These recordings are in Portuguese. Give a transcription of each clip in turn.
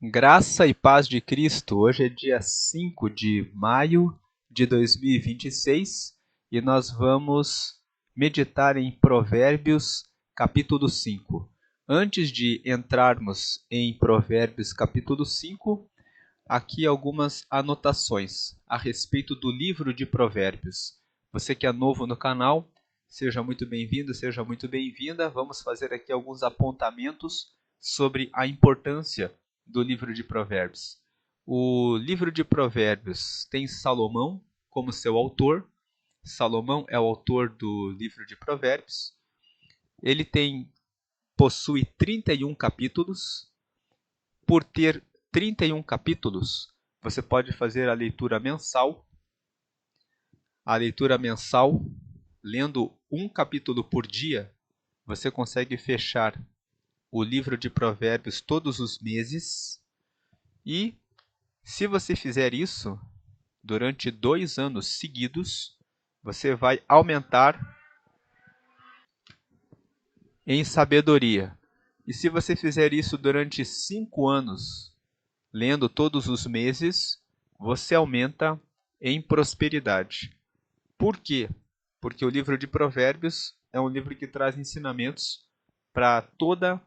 Graça e paz de Cristo. Hoje é dia 5 de maio de 2026 e nós vamos meditar em Provérbios capítulo 5. Antes de entrarmos em Provérbios capítulo 5, aqui algumas anotações a respeito do livro de Provérbios. Você que é novo no canal, seja muito bem-vindo, seja muito bem-vinda. Vamos fazer aqui alguns apontamentos sobre a importância do livro de Provérbios. O livro de Provérbios tem Salomão como seu autor. Salomão é o autor do livro de Provérbios. Ele possui 31 capítulos. Por ter 31 capítulos, você pode fazer a leitura mensal. A leitura mensal, lendo um capítulo por dia, você consegue fechar o livro de Provérbios todos os meses. E se você fizer isso durante 2 anos seguidos, você vai aumentar em sabedoria. E se você fizer isso durante 5 anos, lendo todos os meses, você aumenta em prosperidade. Por quê? Porque o livro de Provérbios é um livro que traz ensinamentos para todas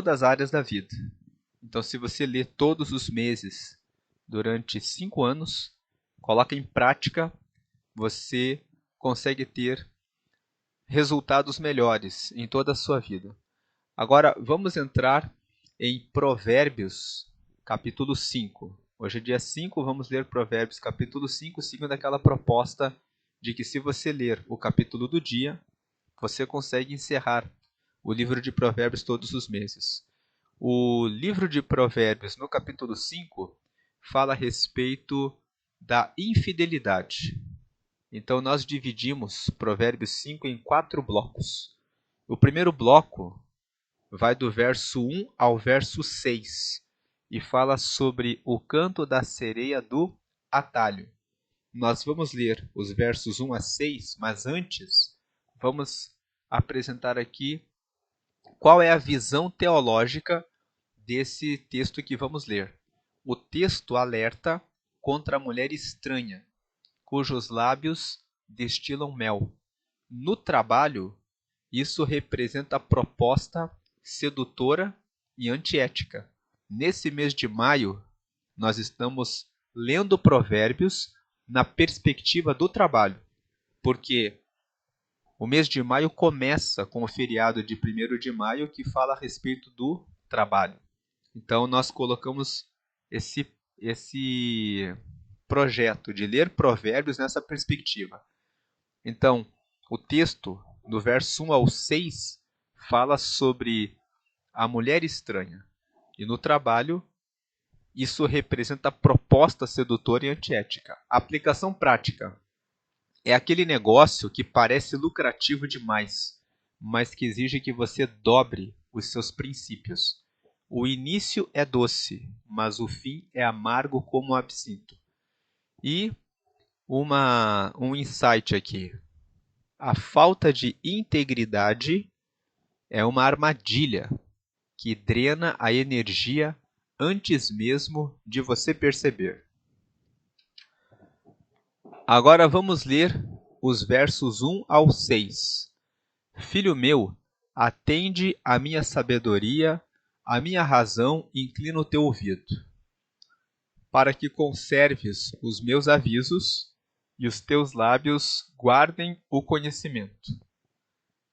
as áreas da vida. Então, se você ler todos os meses durante 5 anos, coloca em prática, você consegue ter resultados melhores em toda a sua vida. Agora, vamos entrar em Provérbios, capítulo 5. Hoje é dia 5, vamos ler Provérbios, capítulo 5, seguindo aquela proposta de que se você ler o capítulo do dia, você consegue encerrar o livro de Provérbios todos os meses. O livro de Provérbios, no capítulo 5, fala a respeito da infidelidade. Então, nós dividimos Provérbios 5 em 4 blocos. O primeiro bloco vai do verso 1 ao verso 6 e fala sobre o canto da sereia do atalho. Nós vamos ler os versos 1 a 6, mas antes vamos apresentar aqui qual é a visão teológica desse texto que vamos ler. O texto alerta contra a mulher estranha, cujos lábios destilam mel. No trabalho, isso representa a proposta sedutora e antiética. Nesse mês de maio, nós estamos lendo Provérbios na perspectiva do trabalho, porque o mês de maio começa com o feriado de 1º de maio, que fala a respeito do trabalho. Então, nós colocamos esse projeto de ler Provérbios nessa perspectiva. Então, o texto, do verso 1 ao 6, fala sobre a mulher estranha. E no trabalho, isso representa a proposta sedutora e antiética. A aplicação prática é aquele negócio que parece lucrativo demais, mas que exige que você dobre os seus princípios. O início é doce, mas o fim é amargo como o absinto. E um insight aqui. A falta de integridade é uma armadilha que drena a energia antes mesmo de você perceber. Agora vamos ler os versos 1 ao 6. Filho meu, atende à minha sabedoria, à minha razão inclina o teu ouvido, para que conserves os meus avisos e os teus lábios guardem o conhecimento.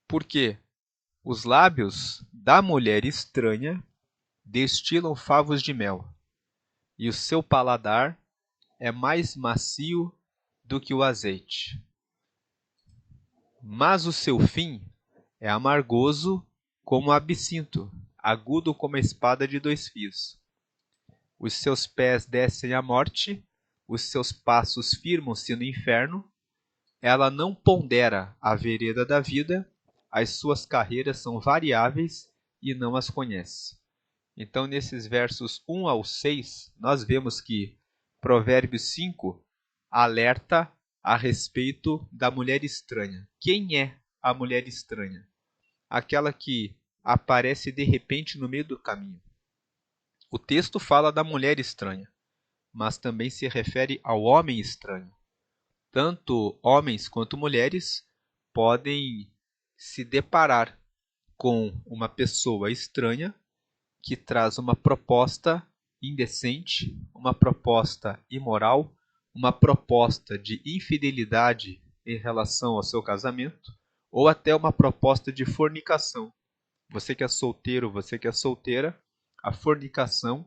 Porque os lábios da mulher estranha destilam favos de mel, e o seu paladar é mais macio do que o azeite. Mas o seu fim é amargoso como o absinto, agudo como a espada de 2 fios. Os seus pés descem à morte, os seus passos firmam-se no inferno. Ela não pondera a vereda da vida, as suas carreiras são variáveis e não as conhece. Então, nesses versos 1 ao 6, nós vemos que Provérbios 5 alerta a respeito da mulher estranha. Quem é a mulher estranha? Aquela que aparece de repente no meio do caminho. O texto fala da mulher estranha, mas também se refere ao homem estranho. Tanto homens quanto mulheres podem se deparar com uma pessoa estranha que traz uma proposta indecente, uma proposta imoral, uma proposta de infidelidade em relação ao seu casamento, ou até uma proposta de fornicação. Você que é solteiro, você que é solteira, a fornicação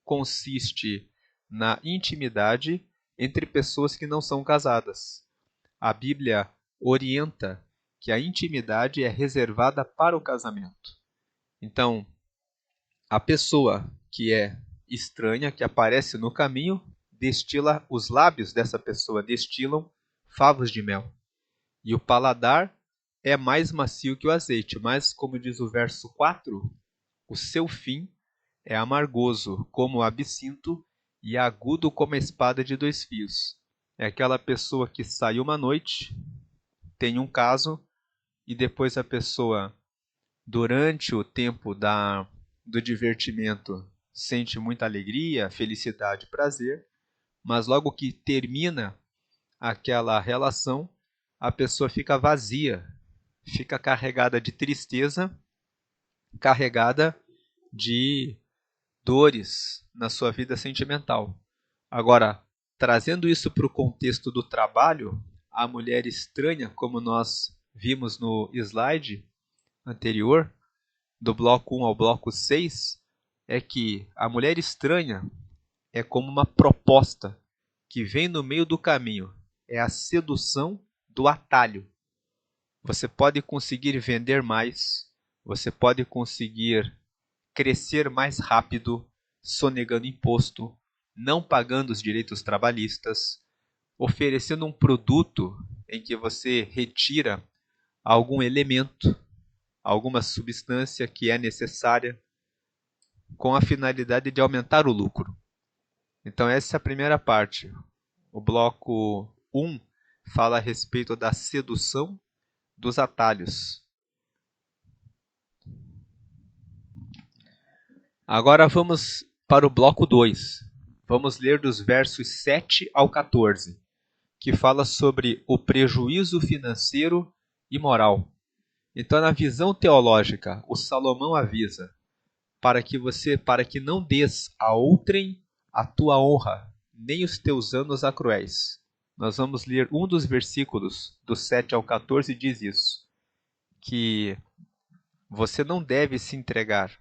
consiste na intimidade entre pessoas que não são casadas. A Bíblia orienta que a intimidade é reservada para o casamento. Então, a pessoa que é estranha, que aparece no caminho, os lábios dessa pessoa destilam favos de mel. E o paladar é mais macio que o azeite, mas, como diz o verso 4, o seu fim é amargoso como o absinto e agudo como a espada de dois fios. É aquela pessoa que sai uma noite, tem um caso, e depois a pessoa, durante o tempo do divertimento, sente muita alegria, felicidade, prazer, mas logo que termina aquela relação, a pessoa fica vazia, fica carregada de tristeza, carregada de dores na sua vida sentimental. Agora, trazendo isso para o contexto do trabalho, a mulher estranha, como nós vimos no slide anterior, do bloco 1 ao bloco 6, é que a mulher estranha é como uma proposta que vem no meio do caminho. É a sedução do atalho. Você pode conseguir vender mais, você pode conseguir crescer mais rápido, sonegando imposto, não pagando os direitos trabalhistas, oferecendo um produto em que você retira algum elemento, alguma substância que é necessária, com a finalidade de aumentar o lucro. Então essa é a primeira parte. O bloco 1 fala a respeito da sedução dos atalhos. Agora vamos para o bloco 2. Vamos ler dos versos 7 ao 14, que fala sobre o prejuízo financeiro e moral. Então, na visão teológica, o Salomão avisa para que não des a outrem a tua honra, nem os teus anos a cruéis. Nós vamos ler um dos versículos, do 7 ao 14, diz isso, que você não deve se entregar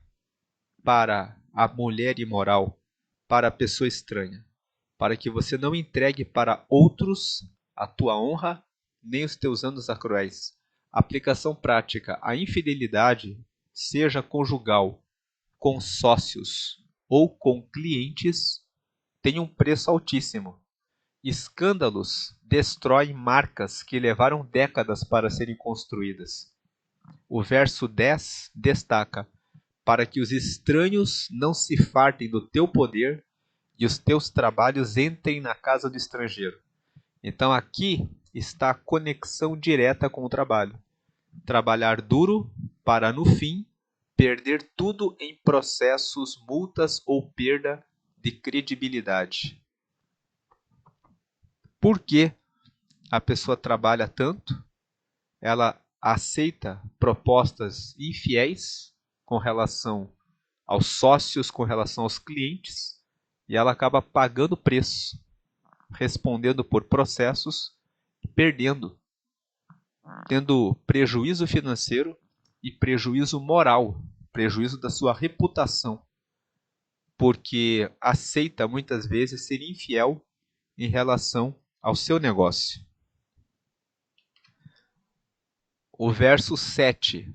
para a mulher imoral, para a pessoa estranha, para que você não entregue para outros a tua honra, nem os teus anos a cruéis. Aplicação prática: a infidelidade, seja conjugal, com sócios ou com clientes, tem um preço altíssimo. Escândalos destroem marcas que levaram décadas para serem construídas. O verso 10 destaca: para que os estranhos não se fartem do teu poder e os teus trabalhos entrem na casa do estrangeiro. Então aqui está a conexão direta com o trabalho. Trabalhar duro para, no fim, perder tudo em processos, multas ou perda de credibilidade. Por que a pessoa trabalha tanto? Ela aceita propostas infiéis com relação aos sócios, com relação aos clientes, e ela acaba pagando preço, respondendo por processos, perdendo, tendo prejuízo financeiro e prejuízo moral, prejuízo da sua reputação, porque aceita muitas vezes ser infiel em relação ao seu negócio. O verso 7.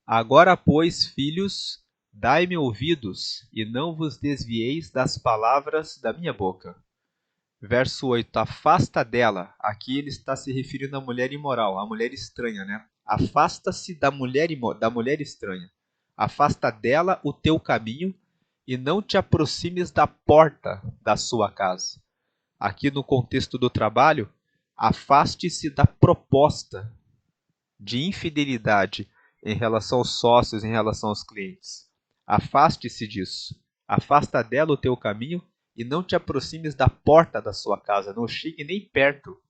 Agora, pois, filhos, dai-me ouvidos, e não vos desvieis das palavras da minha boca. Verso 8. Afasta dela. Aqui ele está se referindo à mulher imoral, à mulher estranha, né? Afasta-se da mulher estranha. Afasta dela o teu caminho e não te aproximes da porta da sua casa. Aqui no contexto do trabalho, afaste-se da proposta de infidelidade em relação aos sócios, em relação aos clientes. Afaste-se disso. Afasta dela o teu caminho e não te aproximes da porta da sua casa, não chegue nem perto.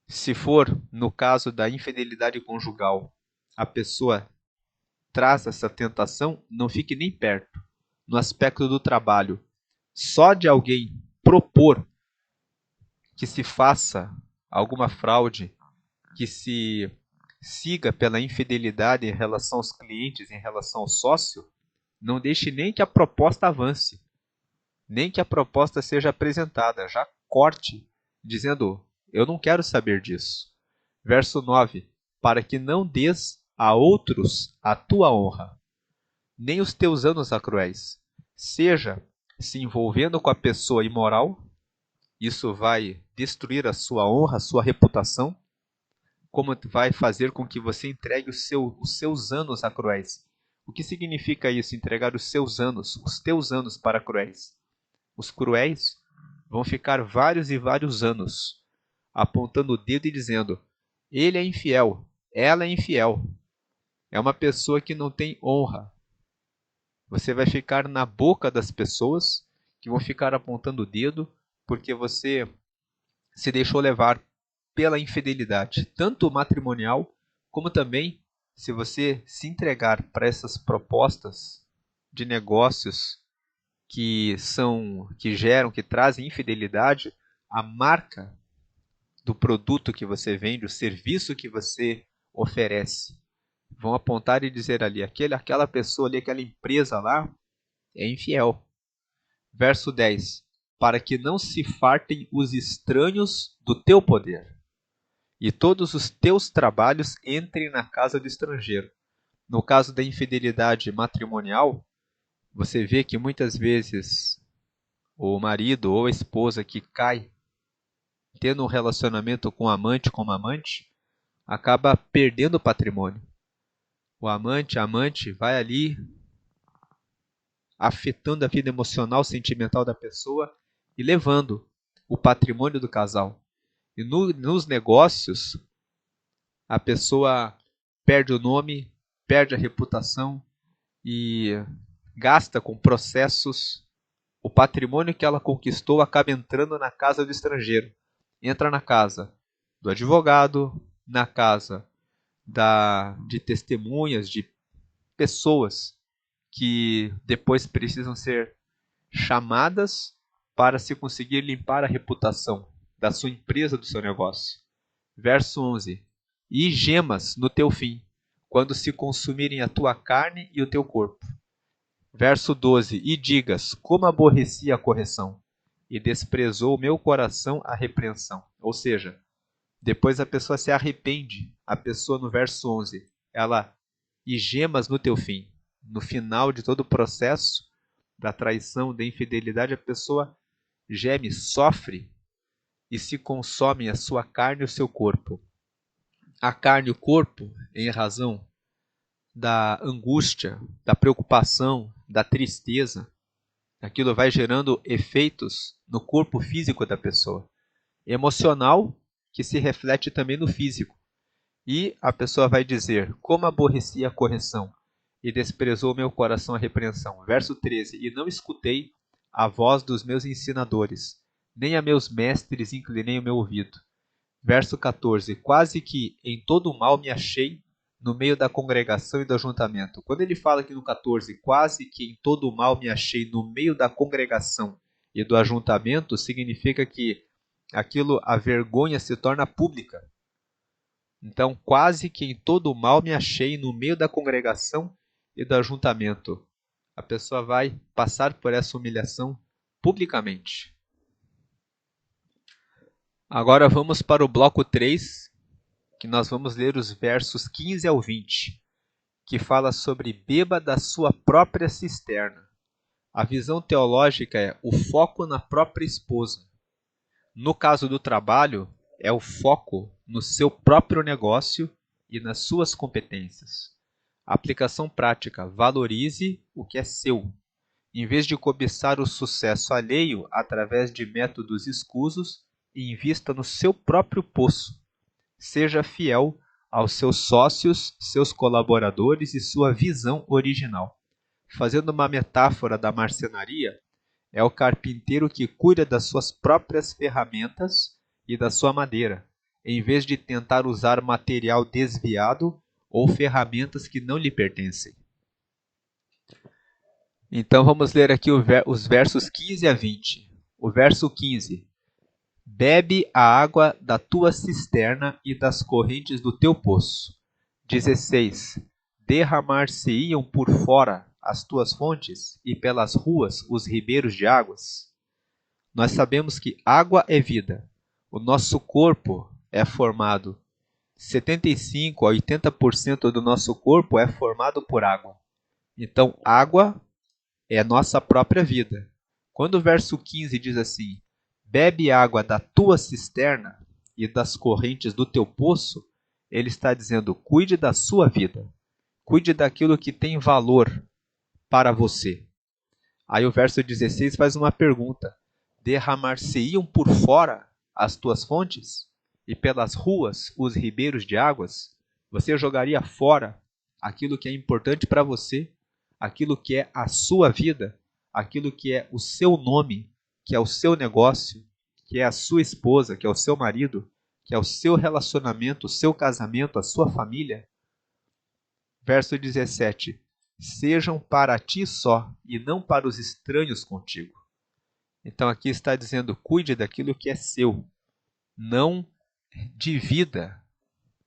Se for no caso da infidelidade conjugal, a pessoa traz essa tentação, não fique nem perto. No aspecto do trabalho, só de alguém propor que se faça alguma fraude, que se siga pela infidelidade em relação aos clientes, em relação ao sócio, não deixe nem que a proposta avance, nem que a proposta seja apresentada, já corte, dizendo, eu não quero saber disso. Verso 9, para que não des a outros a tua honra, nem os teus anos a cruéis, seja se envolvendo com a pessoa imoral, isso vai destruir a sua honra, a sua reputação, como vai fazer com que você entregue os seus anos a cruéis. O que significa isso, entregar os seus anos, os teus anos para cruéis? Os cruéis vão ficar vários e vários anos apontando o dedo e dizendo, ele é infiel, ela é infiel, é uma pessoa que não tem honra. Você vai ficar na boca das pessoas que vão ficar apontando o dedo porque você se deixou levar pela infidelidade, tanto matrimonial, como também se você se entregar para essas propostas de negócios que geram, que trazem infidelidade, a marca do produto que você vende, o serviço que você oferece, vão apontar e dizer ali, aquela pessoa ali, aquela empresa lá, é infiel. Verso 10, para que não se fartem os estranhos do teu poder, e todos os teus trabalhos entrem na casa do estrangeiro. No caso da infidelidade matrimonial, você vê que muitas vezes o marido ou a esposa que cai tendo um relacionamento com o amante, como amante, acaba perdendo o patrimônio. O amante, a amante vai ali afetando a vida emocional, sentimental da pessoa e levando o patrimônio do casal. E nos negócios, a pessoa perde o nome, perde a reputação e gasta com processos. O patrimônio que ela conquistou acaba entrando na casa do estrangeiro. Entra na casa do advogado, na casa de testemunhas, de pessoas que depois precisam ser chamadas para se conseguir limpar a reputação da sua empresa, do seu negócio. Verso 11. E gemas no teu fim, quando se consumirem a tua carne e o teu corpo. Verso 12. E digas, como aborreci a correção, e desprezou o meu coração a repreensão. Ou seja, depois a pessoa se arrepende. A pessoa no verso 11, ela, e gemas no teu fim. No final de todo o processo da traição, da infidelidade, a pessoa geme, sofre e se consome a sua carne e o seu corpo. A carne e o corpo, em razão da angústia, da preocupação, da tristeza, aquilo vai gerando efeitos no corpo físico da pessoa. Emocional, que se reflete também no físico. E a pessoa vai dizer, como aborreci a correção, e desprezou meu coração a repreensão. Verso 13, e não escutei a voz dos meus ensinadores, nem a meus mestres inclinei o meu ouvido. Verso 14, quase que em todo o mal me achei no meio da congregação e do ajuntamento. Quando ele fala aqui no 14, quase que em todo o mal me achei no meio da congregação e do ajuntamento, significa que a vergonha se torna pública. Então, quase que em todo o mal me achei no meio da congregação e do ajuntamento. A pessoa vai passar por essa humilhação publicamente. Agora vamos para o bloco 3, que nós vamos ler os versos 15 ao 20, que fala sobre beba da sua própria cisterna. A visão teológica é o foco na própria esposa. No caso do trabalho, é o foco no seu próprio negócio e nas suas competências. A aplicação prática, valorize o que é seu. Em vez de cobiçar o sucesso alheio através de métodos escusos, invista no seu próprio poço. Seja fiel aos seus sócios, seus colaboradores e sua visão original. fazendo uma metáfora da marcenaria, é o carpinteiro que cuida das suas próprias ferramentas e da sua madeira, em vez de tentar usar material desviado ou ferramentas que não lhe pertencem. Então vamos ler aqui os versos 15 a 20. O verso 15. Bebe a água da tua cisterna e das correntes do teu poço. 16. Derramar-se-iam por fora as tuas fontes e pelas ruas os ribeiros de águas. Nós sabemos que água é vida. O nosso corpo é formado 75 a 80% do nosso corpo é formado por água. Então, água é a nossa própria vida. Quando o verso 15 diz assim: bebe água da tua cisterna e das correntes do teu poço, ele está dizendo: cuide da sua vida. Cuide daquilo que tem valor para você. Aí o verso 16 faz uma pergunta: derramar-se-iam por fora as tuas fontes e pelas ruas os ribeiros de águas? Você jogaria fora aquilo que é importante para você, aquilo que é a sua vida, aquilo que é o seu nome, que é o seu negócio, que é a sua esposa, que é o seu marido, que é o seu relacionamento, o seu casamento, a sua família? Verso 17. Sejam para ti só e não para os estranhos contigo. Então aqui está dizendo: cuide daquilo que é seu. Não divida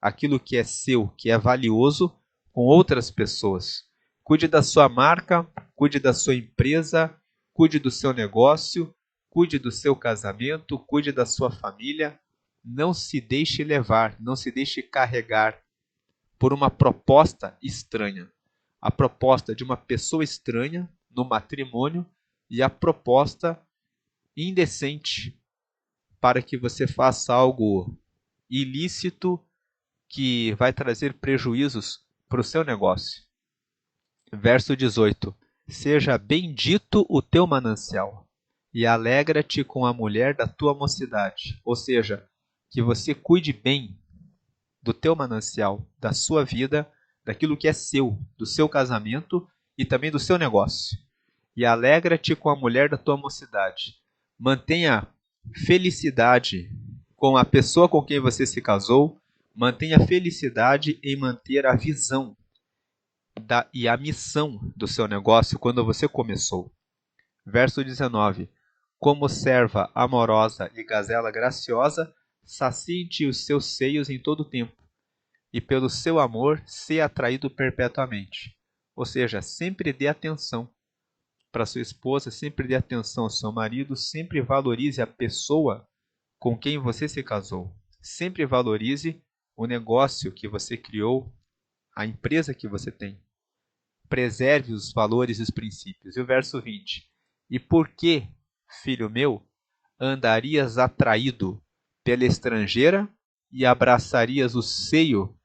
aquilo que é seu, que é valioso, com outras pessoas. Cuide da sua marca, cuide da sua empresa, cuide do seu negócio, cuide do seu casamento, cuide da sua família. Não se deixe levar, não se deixe carregar por uma proposta estranha. A proposta de uma pessoa estranha no matrimônio e a proposta indecente para que você faça algo ilícito que vai trazer prejuízos para o seu negócio. Verso 18. Seja bendito o teu manancial e alegra-te com a mulher da tua mocidade. Ou seja, que você cuide bem do teu manancial, da sua vida, daquilo que é seu, do seu casamento e também do seu negócio. E alegra-te com a mulher da tua mocidade. Mantenha felicidade com a pessoa com quem você se casou. Mantenha felicidade em manter a visão e a missão do seu negócio quando você começou. Verso 19. Como serva amorosa e gazela graciosa, sacie-te os seus seios em todo o tempo, e pelo seu amor ser atraído perpetuamente. Ou seja, sempre dê atenção para sua esposa, sempre dê atenção ao seu marido, sempre valorize a pessoa com quem você se casou. Sempre valorize o negócio que você criou, a empresa que você tem. Preserve os valores e os princípios. E o verso 20. E por que, filho meu, andarias atraído pela estrangeira e abraçarias o seio,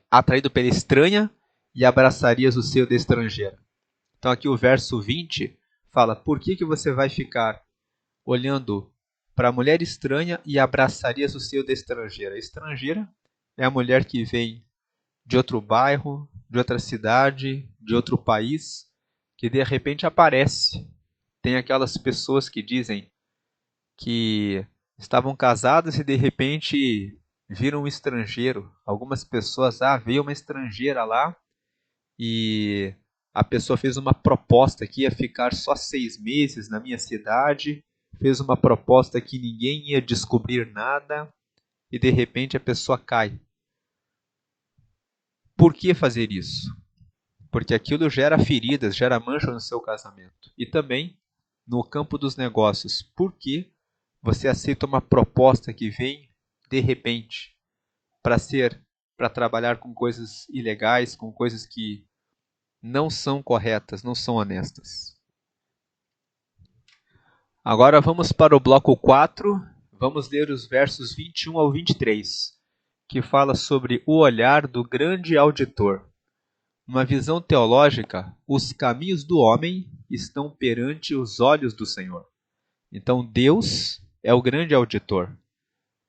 atraído pela estranha e abraçarias o seio da estrangeira? Então aqui o verso 20 fala: por que você vai ficar olhando para a mulher estranha e abraçarias o seio da estrangeira? A estrangeira é a mulher que vem de outro bairro, de outra cidade, de outro país, que de repente aparece. Tem aquelas pessoas que dizem que estavam casadas e de repente viram um estrangeiro. Algumas pessoas, veio uma estrangeira lá e a pessoa fez uma proposta que ia ficar só 6 meses na minha cidade, fez uma proposta que ninguém ia descobrir nada e de repente a pessoa cai. Por que fazer isso? Porque aquilo gera feridas, gera mancha no seu casamento. E também no campo dos negócios. Por que você aceita uma proposta que vem de repente para trabalhar com coisas ilegais, com coisas que não são corretas, não são honestas? Agora vamos para o bloco 4. Vamos ler os versos 21 ao 23, que fala sobre o olhar do grande auditor. Uma visão teológica, os caminhos do homem estão perante os olhos do Senhor. Então Deus é o grande auditor.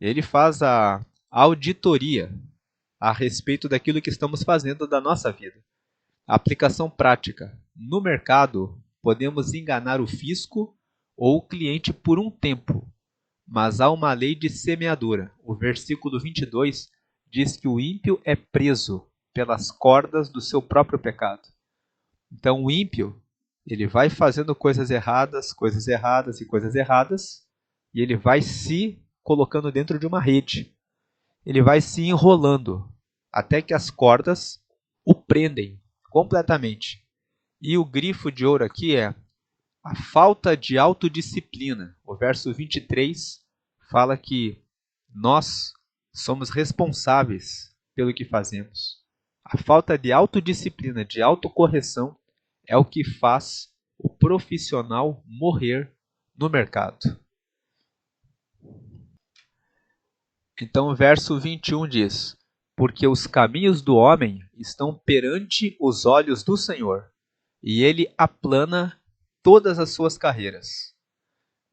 Ele faz a auditoria a respeito daquilo que estamos fazendo da nossa vida. Aplicação prática. No mercado, podemos enganar o fisco ou o cliente por um tempo, mas há uma lei de semeadura. O versículo 22 diz que o ímpio é preso pelas cordas do seu próprio pecado. Então, o ímpio, ele vai fazendo coisas erradas e coisas erradas, e ele vai se colocando dentro de uma rede. Ele vai se enrolando até que as cordas o prendem completamente. E o grifo de ouro aqui é a falta de autodisciplina. O verso 23 fala que nós somos responsáveis pelo que fazemos. A falta de autodisciplina, de autocorreção, é o que faz o profissional morrer no mercado. Então o verso 21 diz: porque os caminhos do homem estão perante os olhos do Senhor, e ele aplana todas as suas carreiras.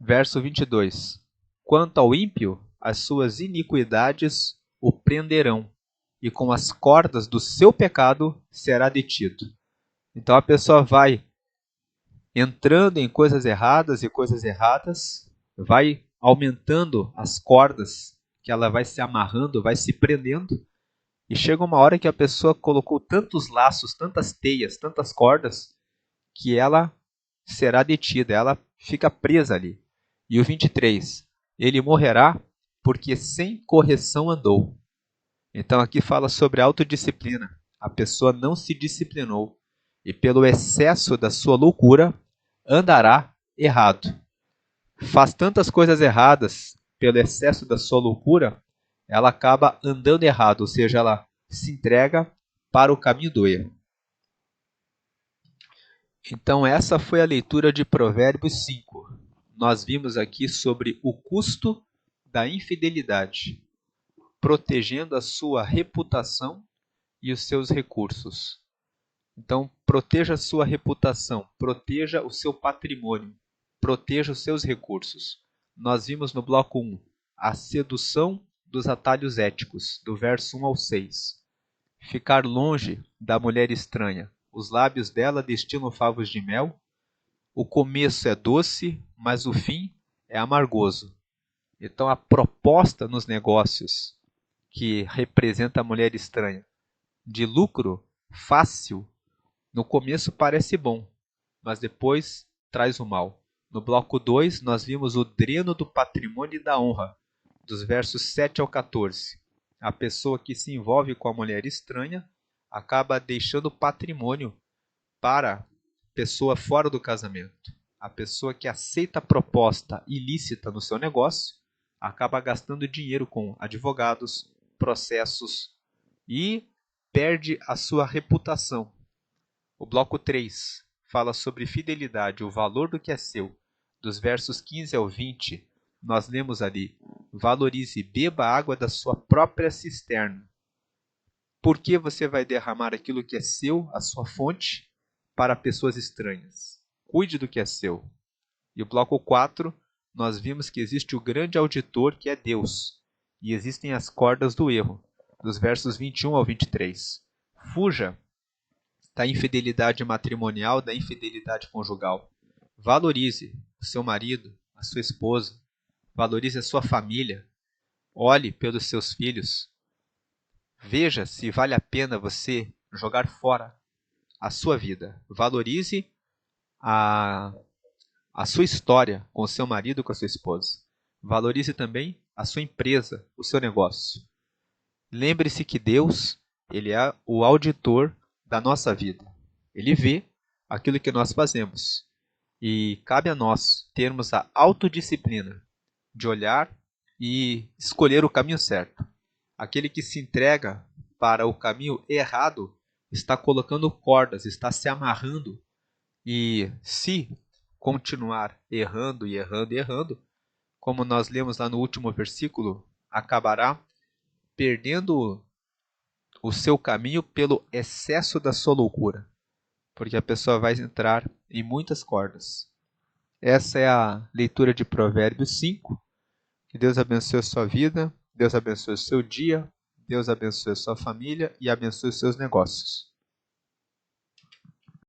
Verso 22. Quanto ao ímpio, as suas iniquidades o prenderão, e com as cordas do seu pecado será detido. Então a pessoa vai entrando em coisas erradas, vai aumentando as cordas que ela vai se amarrando, vai se prendendo, e chega uma hora que a pessoa colocou tantos laços, tantas teias, tantas cordas, que ela será detida, ela fica presa ali. E o 23, ele morrerá porque sem correção andou. Então aqui fala sobre autodisciplina. A pessoa não se disciplinou e pelo excesso da sua loucura andará errado. Faz tantas coisas erradas pelo excesso da sua loucura, ela acaba andando errado, ou seja, ela se entrega para o caminho do erro. Então essa foi a leitura de Provérbios 5. Nós vimos aqui sobre o custo da infidelidade, protegendo a sua reputação e os seus recursos. Então, proteja a sua reputação, proteja o seu patrimônio, proteja os seus recursos. Nós vimos no bloco 1 a sedução dos atalhos éticos, do verso 1 ao 6. Ficar longe da mulher estranha. Os lábios dela destilam favos de mel. O começo é doce, mas o fim é amargoso. Então, a proposta nos negócios que representa a mulher estranha, de lucro fácil, no começo parece bom, mas depois traz o mal. No bloco 2, nós vimos o dreno do patrimônio e da honra, dos versos 7 ao 14. A pessoa que se envolve com a mulher estranha acaba deixando patrimônio para a pessoa fora do casamento. A pessoa que aceita a proposta ilícita no seu negócio acaba gastando dinheiro com advogados, processos e perde a sua reputação. O bloco 3 fala sobre fidelidade, o valor do que é seu. Dos versos 15 ao 20, nós lemos ali: valorize e beba a água da sua própria cisterna. Por que você vai derramar aquilo que é seu, a sua fonte, para pessoas estranhas? Cuide do que é seu. E o bloco 4, nós vimos que existe o grande auditor, que é Deus, e existem as cordas do erro, dos versos 21 ao 23. Fuja da infidelidade matrimonial, da infidelidade conjugal. Valorize o seu marido, a sua esposa, valorize a sua família, olhe pelos seus filhos. Veja se vale a pena você jogar fora a sua vida. Valorize a sua história com o seu marido, com a sua esposa. Valorize também a sua empresa, o seu negócio. Lembre-se que Deus, ele é o auditor da nossa vida. Ele vê aquilo que nós fazemos. E cabe a nós termos a autodisciplina de olhar e escolher o caminho certo. Aquele que se entrega para o caminho errado está colocando cordas, está se amarrando. E se continuar errando e errando e errando, como nós lemos lá no último versículo, acabará perdendo o seu caminho pelo excesso da sua loucura, porque a pessoa vai entrar em muitas cordas. Essa é a leitura de Provérbios 5. Que Deus abençoe a sua vida, Deus abençoe o seu dia, Deus abençoe a sua família e abençoe os seus negócios.